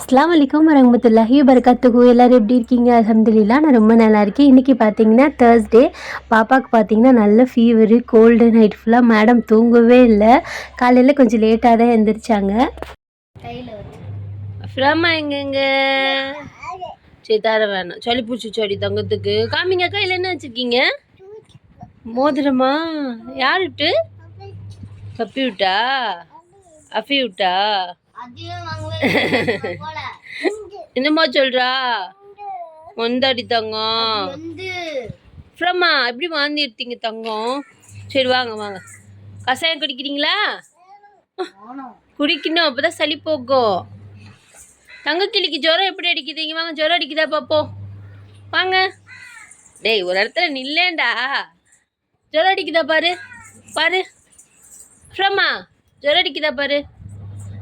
அஸ்ஸலாமு அலைக்கும் வரஹ்மத்துல்லாஹி வபரகாத்துஹு. எல்லோரும் எப்படி இருக்கீங்க? அல்ஹம்துலில்லாஹ் நான் ரொம்ப நல்லா இருக்கேன். இன்றைக்கி பார்த்தீங்கன்னா தேர்ஸ்டே. பாப்பாவுக்கு பார்த்தீங்கன்னா நல்ல ஃபீவரு, கோல்டு. நைட் ஃபுல்லாக மேடம் தூங்கவே இல்லை. காலையில் கொஞ்சம் லேட்டாக தான் எழுந்திரிச்சாங்க. அஃப்ராமா எங்கெங்க சரி தர வேணாம், சளி பூச்சி சடி தங்கத்துக்கு. காமிங்க, கையில் என்ன வச்சுருக்கீங்க? மோதிரமா? யார் விட்டு? பப்பி விட்டா? அஃபி விட்டா? என்னம்மா சொல்றா? வந்தாடி தங்கம். அப்புறமா எப்படி வாந்தி எடுத்தீங்க தங்கம்? சரி வாங்க வாங்க, கஷாயம் குடிக்கிறீங்களா? குடிக்கணும், அப்பதான் சளி போகும். தங்கக்கிளிக்கு ஜுரம் எப்படி அடிக்குதுங்க? வாங்க, ஜுரம் அடிக்குதா பாப்போம். வாங்க. டேய் ஒரு இடத்துல நில்லேண்டா. ஜுரம் அடிக்குதா பாரு பாரு. அப்புறமா ஜுரம் அடிக்குதா பாரு.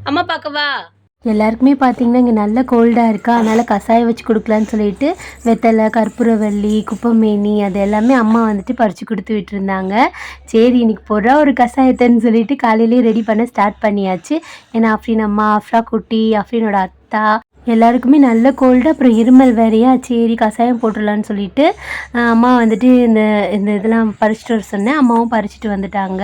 அம்மா பார்க்கவா? எல்லாருக்குமே பார்த்தீங்கன்னா இங்கே நல்ல கோல்டாக இருக்கா, அதனால் கஷாயம் வச்சு கொடுக்கலான்னு சொல்லிட்டு வெத்தலை, கற்பூரவள்ளி, குப்பைமேனி அது எல்லாமே அம்மா வந்துட்டு பறித்து கொடுத்து விட்டுருந்தாங்க. சரி இன்னைக்கு போடுறா ஒரு கஷாயத்தைன்னு சொல்லிட்டு காலையிலேயே ரெடி பண்ண ஸ்டார்ட் பண்ணியாச்சு. ஏன்னா அஃப்ரீன் அம்மா, அஃப்ரா குட்டி, அஃப்ரீனோட அத்தா எல்லாருக்குமே நல்ல கோல்டு, அப்புறம் இருமல் வேறையா. சரி கஷாயம் போட்டுடலான்னு சொல்லிட்டு அம்மா வந்துட்டு இந்த இந்த இதெல்லாம் பறிச்சிட்டு வர சொன்னேன். அம்மாவும் பறிச்சிட்டு வந்துட்டாங்க.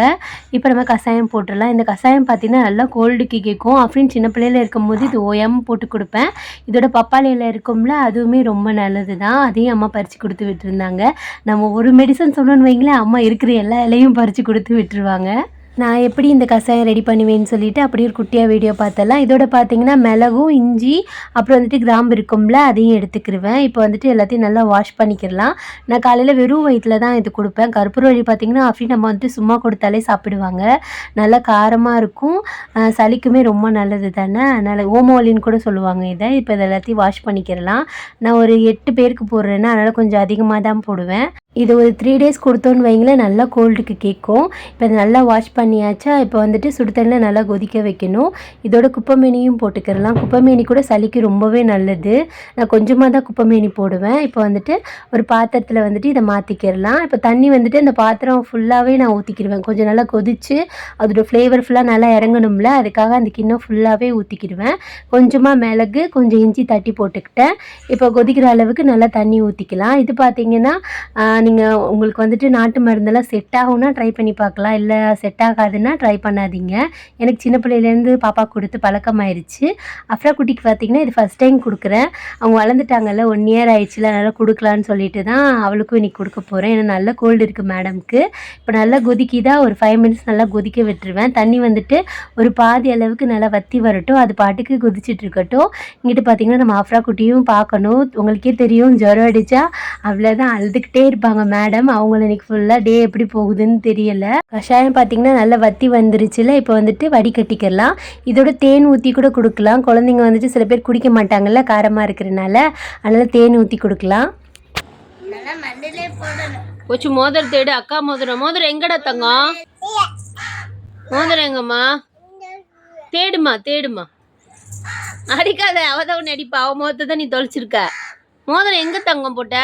இப்போ நம்ம கஷாயம் போட்டுடலாம். இந்த கஷாயம் பார்த்திங்கன்னா நல்லா கோல்டுக்கு கேட்கும். அப்படின்னு சின்ன பிள்ளையில இருக்கும்போது இது ஓயாமல் போட்டு கொடுப்பேன். இதோட பப்பாளி இலை இருக்கும்ல, அதுவுமே ரொம்ப நல்லது தான். அதையும் அம்மா பறித்து கொடுத்து விட்டுருந்தாங்க. நம்ம ஒரு மெடிசன் சொன்னோன்னு வைங்களேன், அம்மா இருக்கிற எல்லா இலையும் பறித்து கொடுத்து விட்டுருவாங்க. நான் எப்படி இந்த கஷாயம் ரெடி பண்ணுவேன்னு சொல்லிட்டு அப்படியே ஒரு குட்டியாக வீடியோ பார்த்தலாம். இதோட பார்த்தீங்கன்னா மிளகும், இஞ்சி, அப்புறம் வந்துட்டு கிராம்பு இருக்கும்ல, அதையும் எடுத்துக்கிடுவேன். இப்போ வந்துட்டு எல்லாத்தையும் நல்லா வாஷ் பண்ணிக்கிடலாம். நான் காலையில் வெறும் வயிற்றில் தான் இது கொடுப்பேன். கற்பூரவள்ளி பார்த்திங்கன்னா அப்படி நம்ம வந்துட்டு சும்மா கொடுத்தாலே சாப்பிடுவாங்க. நல்லா காரமாக இருக்கும், சளிக்குமே ரொம்ப நல்லது தானே. அதனால் ஓமவல்லின்னு கூட சொல்லுவாங்க இதை. இப்போ இதை எல்லாத்தையும் வாஷ் பண்ணிக்கிடலாம். நான் ஒரு 8 பேருக்கு போடுறேன்னா அதனால் கொஞ்சம் அதிகமாக தான் போடுவேன். இது ஒரு 3 days கொடுத்தோன்னு வைங்களேன், நல்லா கோல்டுக்கு கேட்கும். இப்போ இதை நல்லா வாஷ் பண்ணியாச்சா, இப்போ வந்துட்டு சுடு தண்ணியில் நல்லா கொதிக்க வைக்கணும். இதோட குப்பைமேனியும் போட்டுக்கிறலாம். குப்பைமேனி கூட சளிக்கு ரொம்பவே நல்லது. நான் கொஞ்சமாக தான் குப்பைமேனி போடுவேன். இப்போ வந்துட்டு ஒரு பாத்திரத்தில் வந்துட்டு இதை மாற்றிக்கிறலாம். இப்போ தண்ணி வந்துட்டு இந்த பாத்திரம் ஃபுல்லாகவே நான் ஊற்றிக்கிடுவேன். கொஞ்சம் நல்லா கொதித்து அதோடய ஃப்ளேவர் ஃபுல்லாக நல்லா இறங்கணும்ல, அதுக்காக அந்த கிண்ணம் ஃபுல்லாகவே ஊற்றிக்கிடுவேன். கொஞ்சமாக மிளகு, கொஞ்சம் இஞ்சி தட்டி போட்டுக்கிட்டேன். இப்போ கொதிக்கிற அளவுக்கு நல்லா தண்ணி ஊற்றிக்கலாம். இது பார்த்திங்கன்னா நீங்கள் உங்களுக்கு வந்துட்டு நாட்டு மருந்தெல்லாம் செட் ஆகும்னா ட்ரை பண்ணி பார்க்கலாம், இல்லை செட் ஆகாதுன்னா ட்ரை பண்ணாதீங்க. எனக்கு சின்ன பிள்ளையிலேருந்து பாப்பா கொடுத்து பழக்கமாயிருச்சு. அஃப்ரா குட்டிக்கு பார்த்திங்கன்னா இது ஃபஸ்ட் டைம் கொடுக்குறேன். அவங்க வளர்ந்துட்டாங்கல்ல, 1 year ஆயிடுச்சுல, நல்லா கொடுக்கலான்னு சொல்லிட்டு தான் அவளுக்கும் இன்றைக்கி கொடுக்க போகிறேன். ஏன்னா நல்ல கோல்டு இருக்குது மேடம்க்கு. இப்போ நல்லா கொதிக்கிதா, ஒரு 5 minutes நல்லா கொதிக்க விட்டுருவேன். தண்ணி வந்துட்டு ஒரு பாதி அளவுக்கு நல்லா வற்றி வரட்டும், அது பாட்டுக்கு கொதிச்சுட்டு இருக்கட்டும். இங்கிட்டு பார்த்திங்கன்னா நம்ம அஃப்ரா குட்டியும் பார்க்கணும். உங்களுக்கே தெரியும், ஜுரம் அடித்தா அவ்வளோதான், அழுதுகிட்டே இருப்பாங்க மேடம். அவங்கள இன்னைக்கு ஃபுல்லாக டே எப்படி போகுதுன்னு தெரியல. கஷாயம் பார்த்திங்கன்னா நல்லா வத்தி வந்துருச்சுல, இப்போ வந்துட்டு வடிகட்டிக்கலாம். இதோட தேன் ஊற்றி கூட கொடுக்கலாம். குழந்தைங்க வந்துட்டு சில பேர் குடிக்க மாட்டாங்கல்ல காரமாக இருக்கிறனால, அதனால் தேன் ஊற்றி கொடுக்கலாம். கொஞ்சம் மோதிரம் தேடு. அக்கா மோதிரம். மோதிரம் எங்கடா தங்கம்? மோதிரம் எங்கம்மா? தேடுமா தேடுமா. அடிக்காத, அவதான் ஒன்று அடிப்பா. அவ மோதிரத்தை தான் நீ தொலைச்சிருக்க. மோதிரம் எங்கே தங்கம் போட்ட?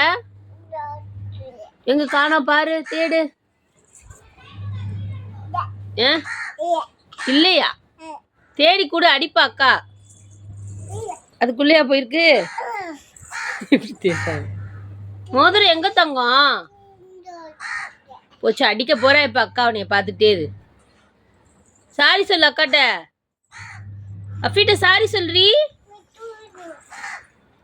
எங்க காணோம் பாரு, தேடு. இல்லையா? தேடி கூட அடிப்பா அக்கா. அதுக்குள்ளேயா போயிருக்கு? மோதிரம் எங்க தங்கம் போச்சு? அடிக்க போற இப்ப அக்கா உன்னைய பார்த்துட்டே இரு. சாரி சொல்லு அக்காட்ட. அஃபிட்ட சாரி சொல்றீ.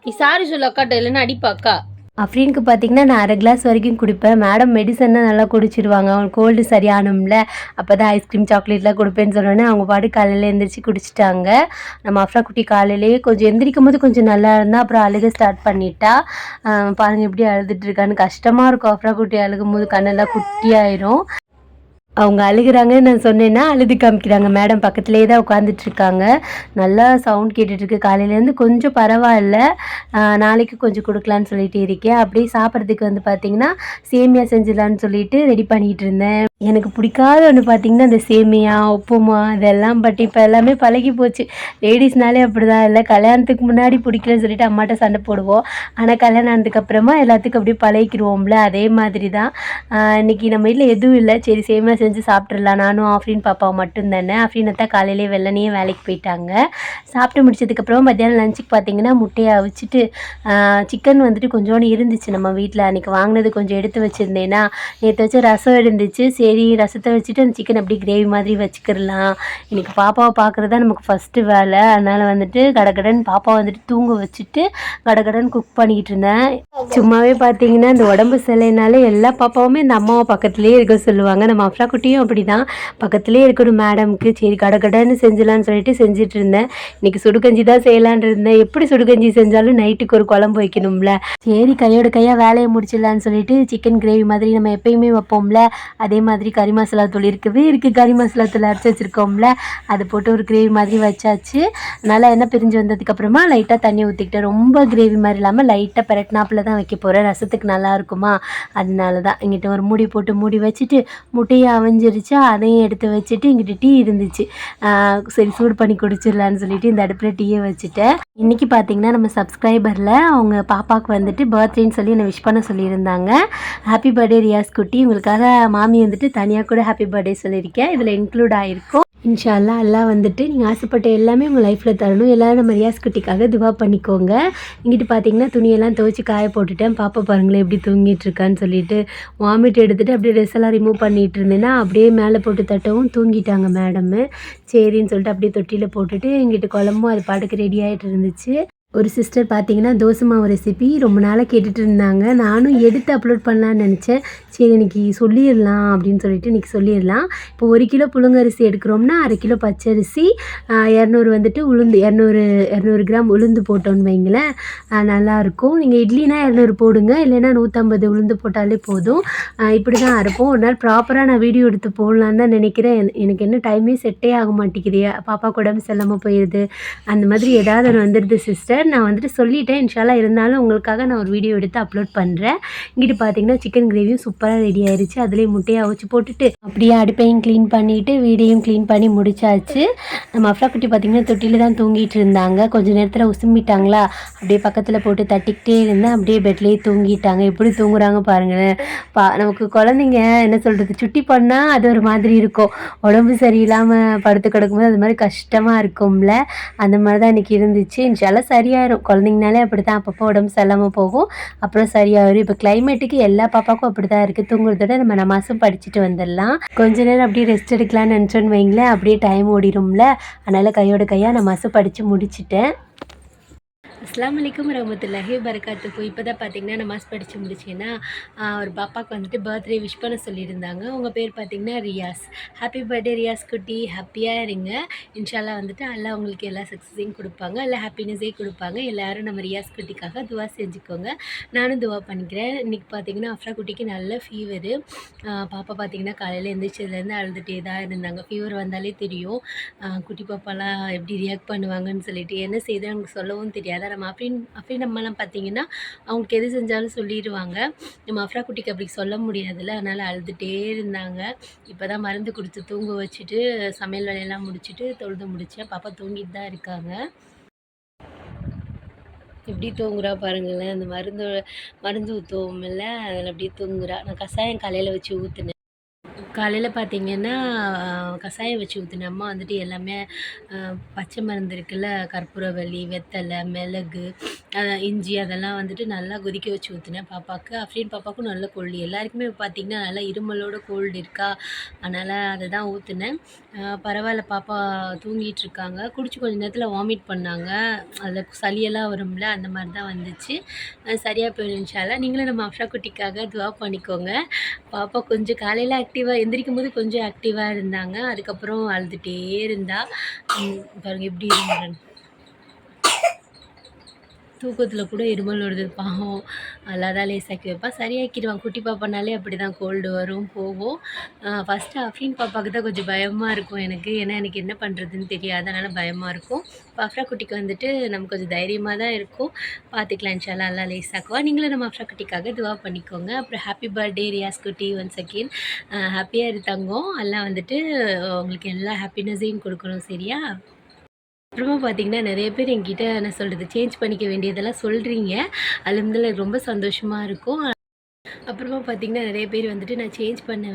நீ சாரி சொல்லு அக்காட்ட, இல்லைன்னா அடிப்பா அக்கா. அஃப்ரீனுக்கு பார்த்திங்கன்னா நான் 1/2 glass வரைக்கும் குடிப்பேன். மேடம் மெடிசன் தான் நல்லா குடிச்சிடுவாங்க. அவங்களுக்கு கோல்டு சரியானும்ல, அப்போ தான் ஐஸ்கிரீம் சாக்லேட்லாம் கொடுப்பேன்னு சொன்னோன்னே அவங்க பாடு காலையில் எழுந்திரிச்சு குடிச்சிட்டாங்க. நம்ம அஃப்ரா குட்டி காலையிலேயே கொஞ்சம் எந்திரிக்கும் போது கொஞ்சம் நல்லா இருந்தால், அப்புறம் அழுக ஸ்டார்ட் பண்ணிட்டா. பாருங்கள் எப்படி அழுதுட்டு இருக்கான்னு. கஷ்டமாக இருக்கும் அஃப்ரா குட்டி அழுகும் போது, கண்ணெல்லாம் குட்டியாயிரும். அவங்க அழுகிறாங்கன்னு நான் சொன்னேன்னா அழுது காமிக்கிறாங்க. மேடம் பக்கத்துலேயே தான் உட்காந்துட்ருக்காங்க. நல்லா சவுண்ட் கேட்டுட்ருக்கு. காலையிலேருந்து கொஞ்சம் பரவாயில்ல, நாளைக்கு கொஞ்சம் கொடுக்கலான்னு சொல்லிட்டு இருக்கேன். அப்படியே சாப்பிட்றதுக்கு வந்து பார்த்திங்கன்னா சேமியா செஞ்சிடலான்னு சொல்லிட்டு ரெடி பண்ணிகிட்டு இருந்தேன். எனக்கு பிடிக்காத ஒன்று பார்த்திங்கன்னா இந்த சேமியா, உப்புமா இதெல்லாம். பட் இப்போ எல்லாமே பழகி போச்சு. லேடிஸ்னாலே அப்படி தான். இல்லை கல்யாணத்துக்கு முன்னாடி பிடிக்கலன்னு சொல்லிட்டு அம்மாட்ட சண்டை போடுவோம். ஆனால் கல்யாணம் ஆனதுக்கப்புறமா எல்லாத்துக்கும் அப்படியே பழகிக்கிடுவோம்ல, அதே மாதிரி தான். இன்றைக்கி நம்ம வீட்டில் எதுவும் இல்லை. சரி சேமியா செஞ்சு சாப்பிட்றலாம், நானும் ஆஃப்ரின் பாப்பாவும் மட்டும் தானே. ஆஃப்ரின் தான் காலையிலே வெள்ளனையே வேலைக்கு போயிட்டாங்க. சாப்பிட்டு முடிச்சதுக்கப்புறம் மத்தியானம் லஞ்சுக்கு பார்த்திங்கன்னா முட்டையை அவிச்சிட்டு சிக்கன் வந்துட்டு கொஞ்சோண்டு இருந்துச்சு நம்ம வீட்டில். அன்றைக்கி வாங்கினது கொஞ்சம் எடுத்து வச்சுருந்தேன்னா, நேற்று வச்ச ரசம் இருந்துச்சு. சரி ரசத்தை வச்சுட்டு அந்த சிக்கன் அப்படியே கிரேவி மாதிரி வச்சுக்கிடலாம். இன்றைக்கி பாப்பாவை பார்க்குறது தான் நமக்கு ஃபஸ்ட்டு வேலை. அதனால் வந்துட்டு கடகடன்னு பாப்பா வந்துட்டு தூங்க வச்சுட்டு கடகடன்னு குக் பண்ணிக்கிட்டு இருந்தேன். சும்மாவே பார்த்தீங்கன்னா இந்த உடம்பு சிலைனாலே எல்லா பாப்பாவுமே இந்த அம்மாவை பக்கத்துலேயே இருக்க சொல்லுவாங்க. நம்ம அஃப்ரா குட்டியும் அப்படி தான் பக்கத்துலேயே இருக்கணும் மேடம்க்கு. சரி கடகடன்னு செஞ்சிடலான்னு சொல்லிட்டு செஞ்சுட்டு இருந்தேன். இன்றைக்கி சுடுகஞ்சி தான் செய்யலான் இருந்தேன். எப்படி சுடுகஞ்சி செஞ்சாலும் நைட்டுக்கு ஒரு குழம்பு வைக்கணும்ல. சரி கையோட கையாக வேலையை முடிச்சிடலான்னு சொல்லிட்டு சிக்கன் கிரேவி மாதிரி நம்ம எப்பயுமே வைப்போம்ல, அதே மாதிரி கறி மசாலா தூள் இருக்குது கறி மசாலா தூள் அரைச்சி வச்சுருக்கோம்ல, அதை போட்டு ஒரு கிரேவி மாதிரி வச்சாச்சு. நல்லா எண்ணெய் பிரிஞ்சு வந்ததுக்கப்புறமா லைட்டாக தண்ணி ஊற்றிக்கிட்டேன். ரொம்ப கிரேவி மாதிரி இல்லாமல் லைட்டாக பெரட்னாப்பில் தான் வைக்க போகிறேன். ரசத்துக்கு நல்லா இருக்குமா, அதனால தான். இங்கிட்ட ஒரு மூடி போட்டு மூடி வச்சுட்டு முட்டையை அவிஞ்சிருச்சா அதையும் எடுத்து வச்சுட்டு இங்கிட்ட டீ இருந்துச்சு. சரி சூடு பண்ணி குடிச்சிடலான்னு சொல்லிட்டு இந்த அடுப்பில் டீயை வச்சுட்டேன். இன்றைக்கி பார்த்திங்கன்னா நம்ம சப்ஸ்கிரைபரில் அவங்க பாப்பாவுக்கு வந்துட்டு பர்த்டேன்னு சொல்லி என்னை விஷ் பண்ண சொல்லியிருந்தாங்க. ஹாப்பி பர்த்டே ரியாஸ் குட்டி. உங்களுக்காக மாமி வந்துட்டு தனியாக கூட ஹாப்பி பர்த்டே சொல்லியிருக்கேன். இதில் இன்க்ளூட் ஆகிருக்கும். இன்ஷா அல்லாஹ் எல்லாம் வந்துட்டு நீங்கள் ஆசைப்பட்ட எல்லாமே உங்கள் லைஃப்பில் தரணும். எல்லோரும் நம்ம ரியாஸ் குட்டிக்காக துவா பண்ணிக்கோங்க. இங்கிட்டு பார்த்தீங்கன்னா துணியெல்லாம் துவைச்சி காய போட்டுட்டேன். பாப்பா பாருங்களேன் எப்படி தூங்கிட்டு இருக்கான்னு சொல்லிட்டு வாமிட் எடுத்துகிட்டு அப்படியே ட்ரெஸ் எல்லாம் ரிமூவ் பண்ணிகிட்டு இருந்தேன்னா அப்படியே மேலே போட்டு தட்டவும் தூங்கிட்டாங்க மேடமு. சரின்னு சொல்லிட்டு அப்படியே தொட்டியில் போட்டுட்டு இங்கிட்டு குழம்பும் அது பாட்டுக்கு ரெடி ஆகிட்டு இருந்துச்சு. ஒரு சிஸ்டர் பார்த்தீங்கன்னா தோசை மாவு ரெசிபி ரொம்ப நாளாக கேட்டுட்டு இருந்தாங்க. நானும் எடுத்து அப்லோட் பண்ணலான்னு நினச்சேன். சரி இன்றைக்கி சொல்லிடலாம் அப்படின்னு சொல்லிட்டு இன்றைக்கி சொல்லிடலாம். இப்போ 1 கிலோ புழுங்கரிசி எடுக்கிறோம்னா 1/2 கிலோ பச்சரிசி, 200 வந்துட்டு உளுந்து, 200 கிராம் உளுந்து போட்டோன்னு வைங்களேன், நல்லாயிருக்கும். நீங்கள் இட்லினா 200 போடுங்க, இல்லைன்னா 150 உளுந்து போட்டாலே போதும். இப்படி தான் அரைப்போம். ஒரு நாள் ப்ராப்பராக நான் வீடியோ எடுத்து போடலான்னு தான் நினைக்கிறேன். எனக்கு என்ன டைமே செட்டே ஆக மாட்டேங்குது. பாப்பாவுக்கு உடம்பு சரியில்லாமல் போயிடுது, அந்த மாதிரி ஏதாவது ஒன்று வந்துடுது சிஸ்டர். நான் வந்துட்டு சொல்லிட்டேன். இன்ஷால்லா இருந்தாலும் உங்களுக்காக நான் ஒரு வீடியோ எடுத்து அப்லோட் பண்ணுறேன். இங்கிட்டு பார்த்தீங்கன்னா சிக்கன் கிரேவியும் சூப்பராக ரெடி ஆயிடுச்சு. அதுலேயே முட்டையை அவிச்சு போட்டுட்டு அப்படியே அடுப்பையும் க்ளீன் பண்ணிவிட்டு வீடியோயும் க்ளீன் பண்ணி முடிச்சாச்சு. நம்ம அஃப்ரா குட்டி பார்த்திங்கன்னா தொட்டியில் தான் தூங்கிட்டு இருந்தாங்க. கொஞ்சம் நேரத்தில் உசும்பிட்டாங்களா, அப்படியே பக்கத்தில் போட்டு தட்டிக்கிட்டே இருந்தேன். அப்படியே பெட்லேயே தூங்கிட்டாங்க. எப்படி தூங்குறாங்க பாருங்களேன். நமக்கு குழந்தைங்க என்ன சொல்கிறது, சுட்டி பண்ணால் அது ஒரு மாதிரி இருக்கும். உடம்பு சரியில்லாமல் படுத்து கிடக்கும்போது அது மாதிரி கஷ்டமாக இருக்கும்ல, அந்த மாதிரி தான் இன்றைக்கி இருந்துச்சு. இன்ஷால்லா சரியாயிரும். குழந்தைங்கனாலே அப்படி தான், அப்பப்போ உடம்பு சரியில்லாமல் போகும், அப்புறம் சரியாயிரும். இப்போ கிளைமேட்டுக்கு எல்லா பாப்பாவுக்கும் அப்படி தான் இருக்குது. தூங்குறதோட நம்ம நமாஸும் படிச்சுட்டு வந்துடலாம். கொஞ்ச நேரம் அப்படியே ரெஸ்ட் எடுக்கலாம்னு நினச்சோன்னு வைங்களேன், அப்படியே டைம் ஓடிடும்ல. அதனால் கையோட கையாக நமாஸும் படித்து முடிச்சுட்டேன். அஸ்ஸலாமு அலைக்கும் வரஹ்மத்துல்லாஹி வபரகாத்துஹு. இப்போ தான் பார்த்தீங்கன்னா நமாஸ் படித்து முடிச்சேன்னா ஒரு பாப்பாவுக்கு வந்துட்டு பர்த்டே விஷ் பண்ண சொல்லியிருந்தாங்க. உங்கள் பேர் பார்த்தீங்கன்னா ரியாஸ். ஹாப்பி பர்த்டே ரியாஸ் குட்டி, ஹாப்பியாக இருங்க. இன்ஷால்லா வந்துட்டு அல்லாஹ் உங்களுக்கு எல்லா சக்ஸஸையும் கொடுப்பாங்க, எல்லா ஹாப்பினஸே கொடுப்பாங்க. எல்லோரும் நம்ம ரியாஸ் குட்டிக்காக துவா செஞ்சுக்கோங்க. நானும் துவா பண்ணிக்கிறேன். இன்றைக்கி பார்த்தீங்கன்னா அஃப்ரா குட்டிக்கு நல்ல ஃபீவரு. பாப்பா பார்த்தீங்கன்னா காலையில் எழுந்திரிச்சதுலேருந்து அழுதுகிட்டே தான் இருந்தாங்க. ஃபீவர் வந்தாலே தெரியும் குட்டி பாப்பாலாம் எப்படி ரியாக்ட் பண்ணுவாங்கன்னு சொல்லிட்டு. என்ன செய்து எனக்கு சொல்லவும் தெரியாது. நம்ம அஃப்ரீன் அம்மாலாம் பார்த்தீங்கன்னா அவங்களுக்கு எது செஞ்சாலும் சொல்லிடுவாங்க. நம்ம அஃப்ரா குட்டிக்கு அப்படி சொல்ல முடியாதுல்ல, அதனால் அழுதுகிட்டே இருந்தாங்க. இப்போ தான் மருந்து கொடுத்து தூங்க வச்சுட்டு சமையல் வேலையெல்லாம் முடிச்சுட்டு தொழுது முடித்தேன். பாப்பா தூங்கிட்டு தான் இருக்காங்க. எப்படி தூங்குறா பாருங்களேன். அந்த மருந்து ஊற்றுவோம்ல, அதில் அப்படியே தூங்குறா. நான் கஷாயம் காலையில் வச்சு ஊற்றுனேன். காலையில் பார்த்தீங்கன்னா கஷாயம் வச்சு ஊற்றினேன். அம்மா வந்துட்டு எல்லாமே பச்சை மருந்து இருக்குல்ல, கற்பூரவள்ளி, வெத்தலை, மிளகு, இஞ்சி அதெல்லாம் வந்துட்டு நல்லா கொதிக்க வச்சு ஊற்றினேன் பாப்பாவுக்கு. அஃப்ரீன் பாப்பாவுக்கும் நல்ல கோல்டு, எல்லாருக்குமே பார்த்திங்கன்னா நல்லா இருமலோட கோல்டு இருக்கா, அதனால் அதை தான் ஊற்றினேன். பரவாயில்ல, பாப்பா தூங்கிட்டு இருக்காங்க. குடிச்சு கொஞ்சம் நேரத்தில் வாமிட் பண்ணாங்க. அதில் சளியெல்லாம் வரும்ல, அந்த மாதிரி தான் வந்துச்சு. சரியாக போயிடும் இன்ஷால்லா. நீங்களும் நம்ம அஃப்ரா குட்டிக்காக துவா பண்ணிக்கோங்க. பாப்பா கொஞ்சம் காலையில் ஆக்டிவாக எந்திரிக்கும் போது கொஞ்சம் ஆக்டிவாக இருந்தாங்க. அதுக்கப்புறம் அழுதுகிட்டே இருந்தா. பாருங்கள் எப்படி இருந்தாங்க, தூக்கத்தில் கூட இருமல் வருது பாவம். நல்லா தான் லேசாக்கி வைப்பேன், சரியாக்கிடுவான். குட்டி பாப்பானாலே அப்படி தான், கோல்டு வரும் போகும். ஃபஸ்ட்டு அஃப்ரீன் பாப்பாவுக்கு தான் கொஞ்சம் பயமாக இருக்கும் எனக்கு, ஏன்னா எனக்கு என்ன பண்ணுறதுன்னு தெரியாது, அதனால் பயமாக இருக்கும். இப்போ அஃப்ரா குட்டிக்கு வந்துட்டு நமக்கு கொஞ்சம் தைரியமாக தான் இருக்கும். பார்த்துக்கலாம் இன்ஷால்லா, நல்லா லேசாக்குவா. நீங்களும் நம்ம அஃப்ரா குட்டிக்காக துவா பண்ணிக்கோங்க. அப்புறம் ஹாப்பி பர்த்டே ரியாஸ் குட்டி, ஒன்ஸ் அகெயின் ஹாப்பியாக இருத்தாங்க. எல்லாம் வந்துட்டு உங்களுக்கு எல்லா ஹாப்பினஸையும் கொடுக்கணும், சரியா? அப்புறமா பார்த்தீங்கன்னா நிறைய பேர் என்கிட்ட என்ன சொல்கிறது, சேஞ்ச் பண்ணிக்க வேண்டியதெல்லாம் சொல்கிறீங்க. அது வந்து எனக்கு ரொம்ப சந்தோஷமாக இருக்கும். அப்புறமா பார்த்தீங்கன்னா, நிறைய பேர் வந்துட்டு நான் சேஞ்ச் பண்ண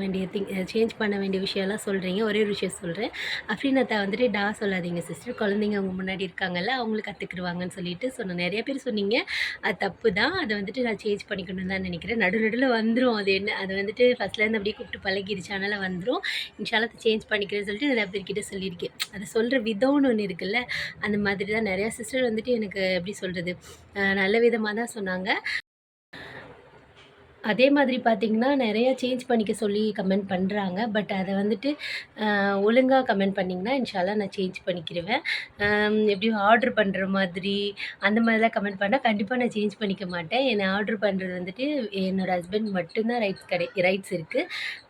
வேண்டிய விஷயம்லாம் சொல்கிறீங்க. ஒரே ஒரு விஷயம் சொல்கிறேன். அஃப்ரீனத்தா வந்துட்டு சொல்லாதீங்க சிஸ்டர். குழந்தைங்க அவங்க முன்னாடி இருக்காங்கல்ல, அவங்களும் கத்துக்குருவாங்கன்னு சொல்லிட்டு சொன்னேன். நிறைய பேர் சொன்னீங்க. அது தப்பு தான். அத வந்துட்டு நான் சேஞ்ச் பண்ணிக்கணும்னு தான் நினைக்கிறேன். நடுவுல வந்துரும். அது வந்துட்டு ஃபர்ஸ்ட்லேருந்து அப்படியே கூப்பிட்டு பழகிருச்சு. அதனால வந்துரும். இன்ஷால்லா அத சேஞ்ச் பண்ணிக்கிறேன்னு சொல்லிட்டு நிறைய பேர்கிட்ட சொல்லியிருக்கேன். அத சொல்ற விதம்னு ஒண்ணு இருக்குல்ல, அந்த மாதிரி தான் நிறையா சிஸ்டர் வந்துட்டு எனக்கு எப்படி சொல்றது, நல்ல விதமா தான் சொன்னாங்க. அதே மாதிரி பார்த்தீங்கன்னா, நெறைய சேஞ்ச் பண்ணிக்க சொல்லி கமெண்ட் பண்றாங்க. பட் அத வந்துட்டு ஒழுங்கா கமெண்ட் பண்ணிங்கன்னா, இன்ஷால்லா நான் சேஞ்ச் பண்ணிக்கிருவேன். எப்படியும் ஆர்டர் பண்ற மாதிரி, அந்த மாதிரிலாம் கமெண்ட் பண்ணா கண்டிப்பா நான் சேஞ்ச் பண்ணிக்க மாட்டேன். என்ன ஆர்டர் பண்றது வந்துட்டு என்னோட ஹஸ்பண்ட் மட்டும் தான் ரைட்ஸ் இருக்கு.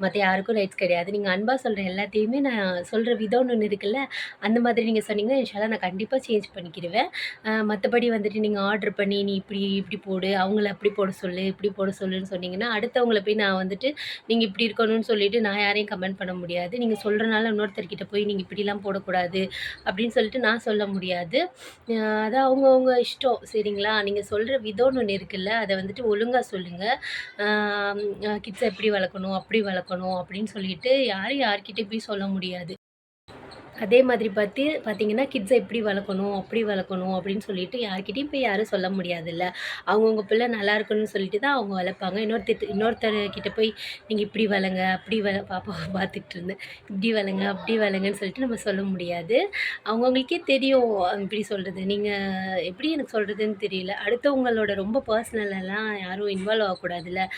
மத்த யாருக்கும் ரைட்ஸ் கிடையாது. நீங்க அன்பா சொல்ற எல்லாத்தையுமே நான் சொல்ற விதம்னு ஒண்ணு இருக்குல்ல, அந்த மாதிரி நீங்க சொன்னீங்கன்னா, இன்ஷால்லா நான் கண்டிப்பா சேஞ்ச் பண்ணிக்கிருவேன். மத்தபடி வந்துட்டு நீங்க ஆர்டர் பண்ணி, நீ இப்படி இப்படி போடு, அவங்கள அப்படி போட சொல்லு, இப்படி போட சொல்லுன்னு சொன்னீங்கன்னா, அடுத்தவங்கள போய் நான் வந்துட்டு, நீங்க இப்படி இருக்கணும்னு சொல்லிட்டு நான் யாரையும் கமெண்ட் பண்ண முடியாது. நீங்க சொல்றனால இன்னொருத்தர்கிட்ட போய் நீங்க இப்படிலாம் போடக்கூடாது, அப்படின்னு சொல்லிட்டு நான் சொல்ல முடியாது. அது அவங்கவங்க இஷ்டம். சரிங்களா? நீங்க சொல்ற விதம்னு ஒண்ணு இருக்குல்ல, அத வந்துட்டு ஒழுங்கா சொல்லுங்க. கிட்ஸ எப்படி வளர்க்கணும், அப்படி வளர்க்கணும் அப்படின்னு சொல்லிட்டு யாரும் யார்கிட்டயும் போய் சொல்ல முடியாது. அதே மாதிரி பார்த்தீங்கன்னா, கிட்ஸ எப்படி வளர்க்கணும், அப்படி வளர்க்கணும் அப்படின்னு சொல்லிட்டு யார்கிட்டயும் போய் யாரும் சொல்ல முடியாதுல்ல. அவங்கவங்க பிள்ளை நல்லா இருக்கணும்னு சொல்லிட்டு தான் அவங்க வளர்ப்பாங்க. இன்னொருத்தர்கிட்ட போய் நீங்க இப்படி வளங்க, அப்படி பாப்பாவ பார்த்துட்டு இருந்தேன். இப்படி வளங்க, அப்படி வளங்கன்னு சொல்லிட்டு நம்ம சொல்ல முடியாது. அவங்கவங்களுக்கே தெரியும் எப்படி சொல்றது. நீங்க எப்படி எனக்கு சொல்றதுன்னு தெரியல. அடுத்தவங்களோட ரொம்ப பர்சனலலாம் யாரும் இன்வால்வ் ஆகக்கூடாதுல்ல.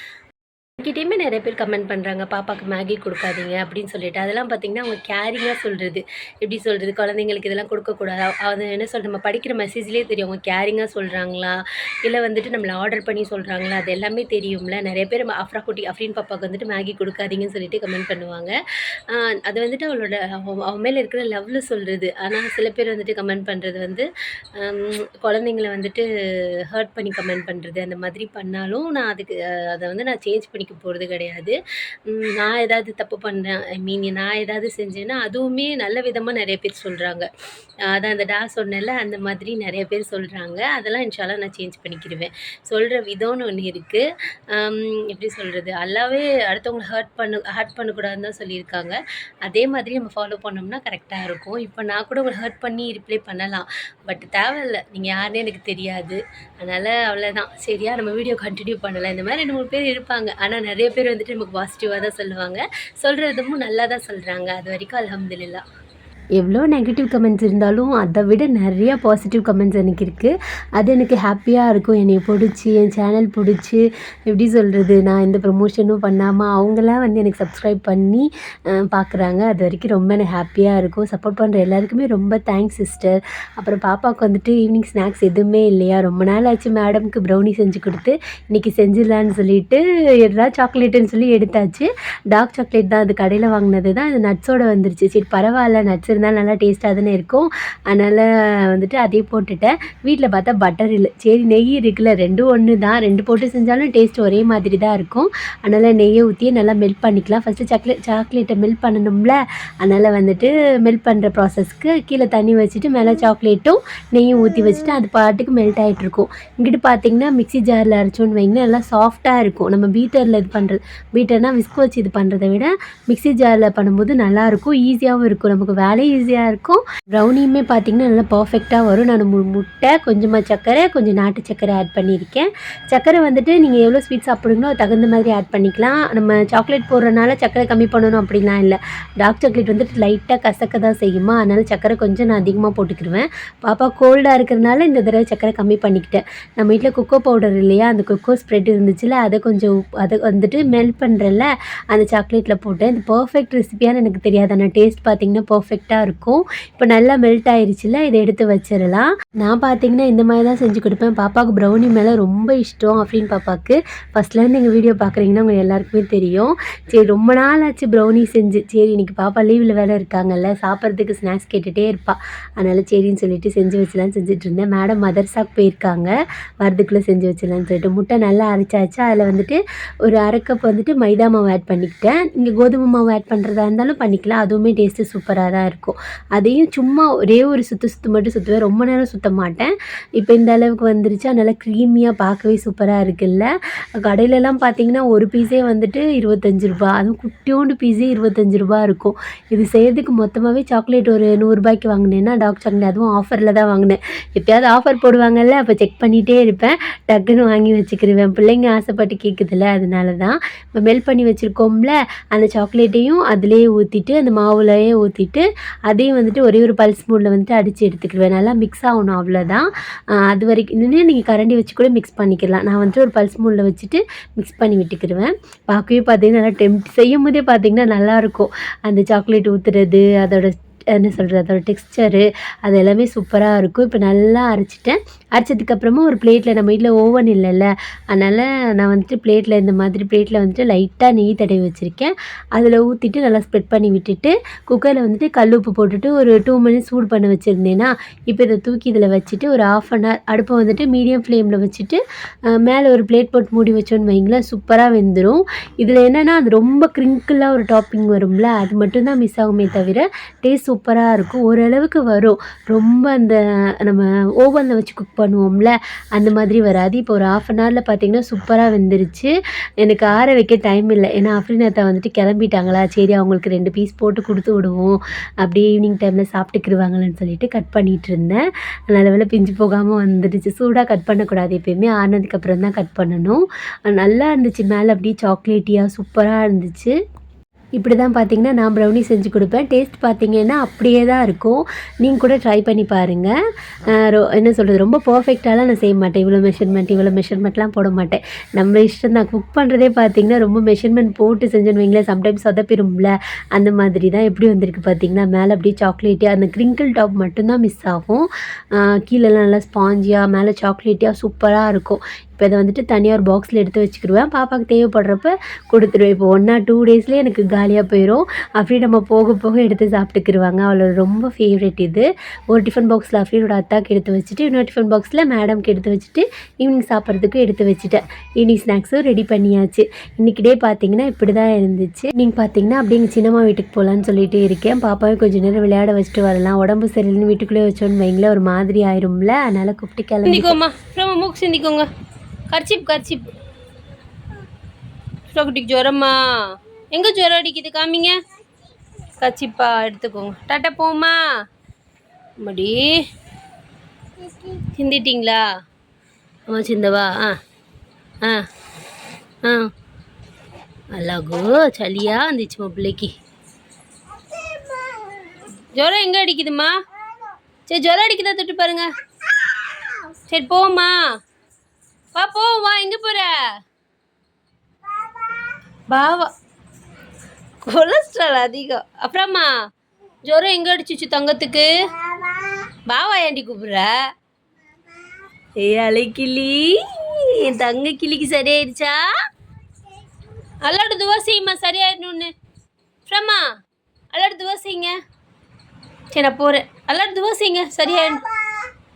என்கிட்டயுமே நெறைய பேர் கமெண்ட் பண்றாங்க. பாப்பாக்கு மேகி குடுக்காதீங்க அப்படின்னு சொல்லிட்டு. அதெல்லாம் பார்த்தீங்கன்னா, அவங்க கேரிங்கா சொல்றது. எப்படி சொல்றது? குழந்தைங்களுக்கு இதெல்லாம் குடுக்கக்கூடாது. அது என்ன சொல்றது? நம்ம படிக்கிற மெசேஜ்லயே தெரியும். அவங்க கேரிங்கா சொல்றாங்களா? இல்ல வந்துட்டு நம்மள ஆர்டர் பண்ணி சொல்றாங்களா? அது எல்லாமே தெரியும்ல. நெறைய பேர் அஃப்ரீன் பாப்பாக்கு வந்துட்டு மேகி குடுக்காதீங்கன்னு சொல்லிட்டு கமெண்ட் பண்ணுவாங்க. அ அது வந்துட்டு அவ மேல இருக்கிற லவ்ல சொல்றது. ஆனா சில பேர் வந்துட்டு கமெண்ட் பண்றது வந்து, குழந்தைங்கள வந்துட்டு ஹர்ட் பண்ணி கமெண்ட் பண்றது. அந்த மாதிரி பண்ணாலும் நான் அதுக்கு அத வந்து நான் சேஞ்ச் பண்ணிக்க போறது கிடையாது. நான் ஏதாவது தப்பு பண்ணேன், நான் ஏதாவது செஞ்சேன்னா, அதுவுமே நல்ல விதமா நெறைய பேர் சொல்றாங்க. அதான் அந்த சொன்னேன்ல, அந்த மாதிரி நெறைய பேர் சொல்றாங்க. அதெல்லாம் இன்ஷால்லா நான் சேஞ்ச் பண்ணிக்கிருவேன். சொல்ற விதம்னு ஒண்ணு இருக்கு. எப்படி சொல்றது? அல்லாவே அடுத்தவங்கள ஹர்ட் பண்ணக்கூடாதுன்னு தான் சொல்லியிருக்காங்க. அதே மாதிரி நம்ம ஃபாலோ பண்ணோம்னா கரெக்ட்டா இருக்கும். இப்ப நான் கூட உங்கள ஹர்ட் பண்ணி ரிப்ளை பண்ணலாம். பட் தேவையில்ல. நீங்க யாருன்னே எனக்கு தெரியாது. அதனால அவ்வளோதான். சரியா? நம்ம வீடியோ கன்டின்யூ பண்ணலாம். இந்த மாரி 2, 3 பேர் இருப்பாங்க. ஆனா நெறைய பேர் வந்துட்டு நமக்கு பாசிட்டிவா தான் சொல்லுவாங்க. சொல்ற விதமும் நல்லா தான் சொல்றாங்க. அதுவரைக்கும் அல்ஹம்துலில்லாஹ். எவ்வளோ நெகட்டிவ் கமெண்ட்ஸ் இருந்தாலும், அத விட நெறையா பாசிட்டிவ் கமெண்ட்ஸ் எனக்கு இருக்கு. அது எனக்கு ஹாப்பியா இருக்கும். என்னைய புடிச்சு, என் சேனல் புடிச்சு, எப்படி சொல்றது? நான் எந்த ப்ரமோஷனும் பண்ணாம, அவங்களா வந்து எனக்கு சப்ஸ்கிரைப் பண்ணி பார்க்குறாங்க. அது வரைக்கும் ரொம்ப எனக்கு ஹாப்பியா இருக்கும். சப்போர்ட் பண்ற எல்லாருக்குமே ரொம்ப தேங்க்ஸ் சிஸ்டர். அப்புறம் பாப்பாவுக்கு வந்துட்டு ஈவினிங் ஸ்நாக்ஸ் எதுவுமே இல்லையா? ரொம்ப நாள் ஆச்சு மேடம்க்கு ப்ரௌனி செஞ்சு குடுத்து, இன்னைக்கு செஞ்சிடலான்னு சொல்லிட்டு, சாக்லேட்டுன்னு சொல்லி எடுத்தாச்சு. டார்க் சாக்லேட் தான். அது கடையில வாங்குனது தான். அது நட்ஸோட வந்துருச்சு. சரி பரவால்ல, நட்ஸ் இருந்தாலும் நல்லா டேஸ்ட்டாக தானே இருக்கும். அதனால் வந்துட்டு அதே போட்டுட்டேன். வீட்டில் பார்த்தா பட்டர் இல்லை. சரி நெய் இருக்குல்ல, 2ம் ஒன்று தான். 2 போட்டு செஞ்சாலும் டேஸ்ட் ஒரே மாதிரி தான் இருக்கும். அதனால் நெய்யை ஊற்றி நல்லா மெல்ட் பண்ணிக்கலாம். ஃபஸ்ட்டு சாக்லேட்டை மெல்ட் பண்ணணும்ல, அதனால் வந்துட்டு மெல்ட் பண்ணுற ப்ராசஸ்க்கு கீழே தண்ணி வச்சுட்டு மேலே சாக்லேட்டும் நெய்யும் ஊற்றி வச்சுட்டு அது பாட்டுக்கு மெல்ட் ஆகிட்ருக்கும். இங்கிட்டு பார்த்தீங்கன்னா மிக்ஸி ஜாரில் அரைச்சோன்னு வைங்கன்னா நல்லா சாஃப்டாக இருக்கும். நம்ம பீட்டர்னால் விஸ்க் வச்சு இது பண்ணுறத விட மிக்ஸி ஜாரில் பண்ணும்போது நல்லாயிருக்கும். ஈஸியாகவும் இருக்கும். நமக்கு வேலையும் ஈஸியாக இருக்கும். ப்ரௌனியுமே பார்த்தீங்கன்னா நல்லா பர்ஃபெக்டாக வரும். நான் முட்டை, கொஞ்சமாக சர்க்கரை, கொஞ்சம் நாட்டு சர்க்கரை ஆட் பண்ணியிருக்கேன். சர்க்கரை வந்துட்டு நீங்கள் எவ்வளோ ஸ்வீட் சாப்பிடுங்களோ அது தகுந்த மாதிரி ஆட் பண்ணிக்கலாம். நம்ம சாக்லேட் போடுறனால சர்க்கரை கம்மி பண்ணணும் அப்படிலாம் இல்லை. டார்க் சாக்லேட் வந்துட்டு லைட்டாக கசக்க தான் செய்யுமா, அதனால் சர்க்கரை கொஞ்சம் நான் அதிகமாக போட்டுக்கிடுவேன். பாப்பா கோல்டாக இருக்கிறனால இந்த தடவை சர்க்கரை கம்மி பண்ணிக்கிட்டேன். நம்ம வீட்டில் கொக்கோ பவுடர் இல்லையா, அந்த கொக்கோ ஸ்ப்ரெட் இருந்துச்சுல, அதை வந்துட்டு மெல்ட் பண்ணுறேன்ல, அந்த சாக்லேட்டில் போட்டேன். இது பர்ஃபெக்ட் ரெசிபியான்னு எனக்கு தெரியாது. ஆனால் டேஸ்ட் பார்த்தீங்கன்னா பர்ஃபெக்டாக இருக்கும். இப்போ நல்லா மெல்ட் ஆயிடுச்சுல, இதை எடுத்து வச்சிடலாம். நான் பார்த்தீங்கன்னா இந்த மாதிரி தான் செஞ்சு கொடுப்பேன். பாப்பாவுக்கு ப்ரௌனி மேலே ரொம்ப இஷ்டம். அஃப்ரீன் பாப்பாவுக்கு ஃபஸ்ட்லேருந்து எங்கள் வீடியோ பார்க்குறீங்கன்னா உங்கள் எல்லாருக்குமே தெரியும். சரி ரொம்ப நாள் ஆச்சு ப்ரௌனி செஞ்சு. சரி இன்றைக்கி பாப்பா லீவில் வேலை இருக்காங்கல்ல, சாப்பிட்றதுக்கு ஸ்நாக்ஸ் கேட்டுகிட்டே இருப்பாள். அதனால் சரின்னு சொல்லிட்டு செஞ்சு வச்சலான்னு செஞ்சுட்டு இருந்தேன். மேடம் மதர்சாக்கு போயிருக்காங்க, வரதுக்குள்ளே செஞ்சு வச்சிடலான்னு சொல்லிட்டு முட்டை நல்லா அரைச்சாச்சு. அதில் வந்துட்டு ஒரு 1/2 கப் வந்துட்டு மைதா மாவு ஆட் பண்ணிக்கிட்டேன். இங்கே கோதுமை மாவு ஆட் பண்ணுறதா இருந்தாலும் பண்ணிக்கலாம். அதுவுமே டேஸ்ட்டு சூப்பராக தான் இருக்கும். இருக்கும். அதையும் சும்மா ஒரே ஒரு சுற்று மட்டும் சுற்றுவேன், ரொம்ப நேரம் சுற்ற மாட்டேன். இப்போ இந்த அளவுக்கு வந்துருச்சு, அதனால் க்ரீமியாக பார்க்கவே சூப்பராக இருக்குல்ல. கடையிலலாம் பார்த்தீங்கன்னா ஒரு பீஸே வந்துட்டு ரூ. 25, அதுவும் குட்டியோண்டு பீஸே ரூ. 25 இருக்கும். இது செய்கிறதுக்கு மொத்தமாகவே சாக்லேட் ஒரு ரூ. 100 வாங்கினேன்னா டார்க் சாக்லேட், அதுவும் ஆஃபரில் தான் வாங்கினேன். எப்போயாவது ஆஃபர் போடுவாங்கல்ல, அப்போ செக் பண்ணிகிட்டே இருப்பேன், டக்குன்னு வாங்கி வச்சுக்கிருவேன். பிள்ளைங்க ஆசைப்பட்டு கேட்குதுல்ல, அதனால தான். இப்போ மெல்ட் பண்ணி வச்சுருக்கோம்ல, அந்த சாக்லேட்டையும் அதிலேயே ஊற்றிட்டு, அந்த மாவுலையே ஊற்றிட்டு, அதையும் வந்துட்டு ஒரே ஒரு பல்ஸ் மோடில் வந்துட்டு அடித்து எடுத்துக்கிடுவேன். நல்லா மிக்ஸ் ஆகணும், அவ்வளோதான். அது வரைக்கும் இன்னும் நீங்கள் கரண்டி வச்சு கூட மிக்ஸ் பண்ணிக்கலாம். நான் வந்துட்டு ஒரு பல்ஸ் மோடில் வச்சுட்டு மிக்ஸ் பண்ணி விட்டுக்கிடுவேன். பார்க்கவே பார்த்தீங்கன்னா நல்லா செய்யும் போதே பார்த்தீங்கன்னா நல்லாயிருக்கும். அந்த சாக்லேட் ஊற்றுறது, அதோட என்ன சொல்கிறது, அதோட டெக்ஸ்சரு, அது எல்லாமே சூப்பராக இருக்கும். இப்போ நல்லா அரைச்சிட்டேன். அரைச்சதுக்கப்புறமா ஒரு பிளேட்டில், நம்ம வீட்டில் ஓவன் இல்லைல்ல, அதனால் நான் வந்துட்டு பிளேட்டில், இந்த மாதிரி பிளேட்டில் வந்துட்டு லைட்டாக நெய் தடவி வச்சுருக்கேன். அதில் ஊற்றிட்டு நல்லா ஸ்ப்ரெட் பண்ணி விட்டுட்டு, குக்கரில் வந்துட்டு கல் உப்பு போட்டுட்டு ஒரு 2 மினிட்ஸ் சூடு பண்ண வச்சுருந்தேன்னா, இப்போ இதை தூக்கி இதில் வச்சுட்டு ஒரு 1/2 hour அடுப்பை வந்துட்டு மீடியம் ஃப்ளேமில் வச்சுட்டு மேலே ஒரு பிளேட் போட்டு மூடி வச்சோன்னு வைங்களேன், சூப்பராக வெந்துடும். இதில் என்னென்னா, அது ரொம்ப கிரிங்கிளாக ஒரு டாப்பிங் வரும்ல, அது மட்டும்தான் மிஸ் ஆகுமே தவிர டேஸ்ட் சூப்பராக இருக்கும். ஓரளவுக்கு வரும். ரொம்ப அந்த நம்ம ஓவனில் வச்சு குக் பண்ணுவோம்ல, அந்த மாதிரி வராது. இப்போ ஒரு 1/2 hourல பார்த்தீங்கன்னா சூப்பராக வெந்துருச்சு. எனக்கு ஆற வைக்க டைம் இல்லை, ஏன்னா அஃப்ரின் வந்துட்டு கிளம்பிட்டாங்களா, சரி அவங்களுக்கு 2 பீஸ் போட்டு கொடுத்து விடுவோம், அப்படியே ஈவினிங் டைமில் சாப்பிட்டுக்கிருவாங்கன்னு சொல்லிட்டு கட் பண்ணிகிட்டு இருந்தேன். நல்ல வேளை பிஞ்சு போகாமல் வந்துடுச்சு. சூடாக கட் பண்ணக்கூடாது, எப்பயுமே ஆறினதுக்கப்புறம் தான் கட் பண்ணணும். நல்லா இருந்துச்சு, மேலே அப்படியே சாக்லேட்டியாக சூப்பராக இருந்துச்சு. இப்படி தான் பார்த்தீங்கன்னா நான் ப்ரௌனி செஞ்சு கொடுப்பேன். டேஸ்ட் பார்த்தீங்கன்னா அப்படியே தான் இருக்கும். நீங்கள் கூட ட்ரை பண்ணி பாருங்கள். என்ன சொல்கிறது, ரொம்ப பர்ஃபெக்டாலாம் நான் செய்ய மாட்டேன். இவ்வளோ மெஷர்மெண்ட்லாம் போட மாட்டேன். நம்ம இஷ்டம் தான். குக் பண்ணுறதே பார்த்தீங்கன்னா ரொம்ப மெஷர்மெண்ட் போட்டு செஞ்சோன்னு வைங்களேன், சம்டைம்ஸ் சொதப்பிடும்ல, அந்த மாதிரி தான். எப்படி வந்திருக்கு பார்த்தீங்கன்னா, மேலே அப்படியே சாக்லேட்டியாக, அந்த கிரிங்கிள் டாப் மட்டும்தான் மிஸ் ஆகும். கீழெல்லாம் நல்லா ஸ்பாஞ்சியாக, மேலே சாக்லேட்டியாக சூப்பராக இருக்கும். இப்போ இதை வந்துட்டு தனியாக ஒரு பாக்ஸில் எடுத்து வச்சுக்கிடுவேன். பாப்பாவுக்கு தேவைப்படுறப்ப கொடுத்துருவேன். இப்போ 1 or 2 டேஸ்லேயே எனக்கு காலியாக போயிடும். அப்படி நம்ம போக போக எடுத்து சாப்பிட்டுக்கிடுவாங்க. அவளோட ரொம்ப ஃபேவரெட் இது. ஒரு டிஃபன் பாக்ஸில் அஃப்ரீனோட அத்தாக்கு எடுத்து வச்சுட்டு, இன்னொரு டிஃபன் பாக்ஸில் மேடம்க்கு எடுத்து வச்சுட்டு, ஈவினிங் சாப்பிட்றதுக்கு எடுத்து வச்சுட்டேன். ஈவினிங் ஸ்நாக்ஸும் ரெடி பண்ணியாச்சு. இன்றைக்கி டே பார்த்தீங்கன்னா இப்படி தான் இருந்துச்சு. நீங்கள் பார்த்தீங்கன்னா அப்படியே எங்கள் சின்னம்மா வீட்டுக்கு போகலான்னு சொல்லிட்டு இருக்கேன். பாப்பாவே கொஞ்சம் நேரம் விளையாட வச்சுட்டு வரலாம். உடம்பு சரியில்லைன்னு வீட்டுக்குள்ளே வச்சோன்னு வைங்களேன், ஒரு மாதிரி ஆயிரும்ல, அதனால் கூப்பிட்டு கிளம்பிக்கோமா. மூக்கு சிந்திக்கோங்க. கர்ச்சிப் குட்டிக்கு ஜுரம்மா, எங்கே ஜுரம் அடிக்குது, காமிங்க. கர்ச்சிப்பா எடுத்துக்கோங்க. டாட்டா போமா. மடி சிந்திட்டிங்களா? அம்மா சிந்தவா? அழகு சளியா இருந்துச்சுமா பிள்ளைக்கு. ஜுரம் எங்கே அடிக்குதுமா? சரி, ஜுரம் அடிக்குதா தொட்டு பாருங்க. சரி போமா, வா. எங்கே போகிற? பாவா கொலஸ்ட்ரால் அதிகம். அப்புறமா ஜுரம் எங்கே அடிச்சிச்சு தங்கத்துக்கு? பாவா ஏண்டி கூப்பிட்ற? அலைக்கிளி, என் தங்க கிளிக்கு சரியாயிடுச்சா? அல்லாட துவா செய்யுமா சரியாயிடணும்னு. அப்புறமா அல்லாட துவா செய்யுங்க. சரி நான் போகிறேன். அல்லாட துவா செய்யுங்க சரியாயிடும்.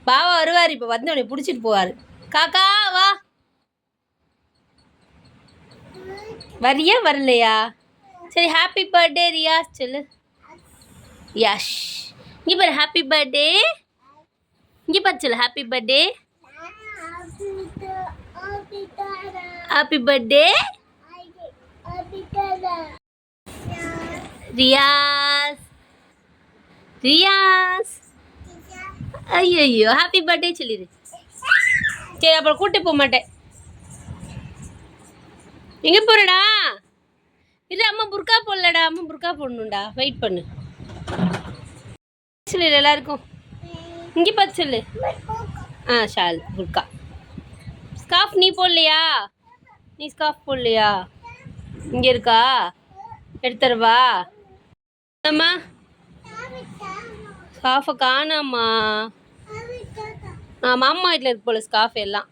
பாவா வருவார், இப்போ வந்தோடனே பிடிச்சிட்டு போவார். காக்கா வா. வரியா வரலையா? சரி, ஹாப்பி பர்த்டே ரியாஸ் சொல்லு. யாஷ், இங்கே பாரு, ஹாப்பி பர்த்டே. இங்கே பார்த்து சொல்லு, happy birthday. Happy birthday Riyas. ஐயோ, ஹாப்பி பர்த்டே சொல்லிடு. சரி, அப்புறம் கூட்டு போக மாட்டேன். எங்கே போகிறடா? இல்லை, அம்மா புர்கா போடலடா. அம்மா புர்கா போடணும்டா, வெயிட் பண்ணு. சொல்லு எல்லாருக்கும். இங்கே பார்த்து சொல்லு. ஷால் புர்கா. ஸ்கார்ஃப் நீ போடலையா? நீ ஸ்கார்ஃப் போடலையா? இங்கே இருக்கா? எடுத்துருவா. அம்மா ஸ்கார்ஃபை காணாம்மா. மாமா வீட்டில் இருக்கு போல ஸ்கார்ஃப் எல்லாம்.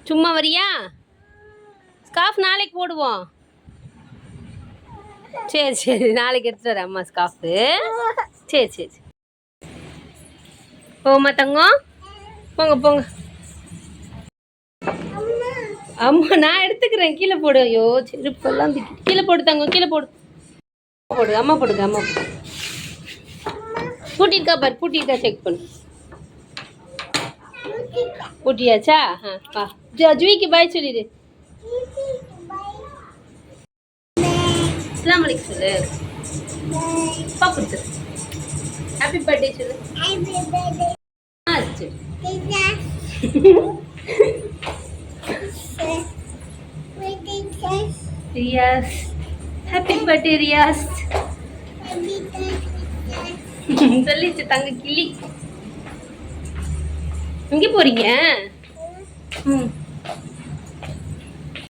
சும்மா வரியா? ஸ்கார்ஃப் நாளைக்கு போடுவோம். சரி, நாளைக்கு எடுத்துட்டு வரேன் அம்மா ஸ்கார்ஃபு. சரி. போமா தங்கம், போங்க. அம்மா நான் எடுத்துக்கிறேன். கீழே போடு. ஐயோ, செருப்பெல்லாம் கீழே போடு தங்கம், கீழே போடு. அம்மா போடுங்க. பூட்டிருக்கா பாரு, பூட்டிருக்கா செக் பண்ணு. பூட்டியாச்சா? வா. ஜுவிக்கு பாய் சொல்லிடு. அஸ்ஸலாமு அலைக்கும் சொல்லு. அப்பா கொடுத்துரு. ஹாப்பி பர்த்டே சொல்லு. சரி. Riyas, happy birthday Riyas. சொல்லிச்சு தங்க கிளி. எங்கே போறீங்க?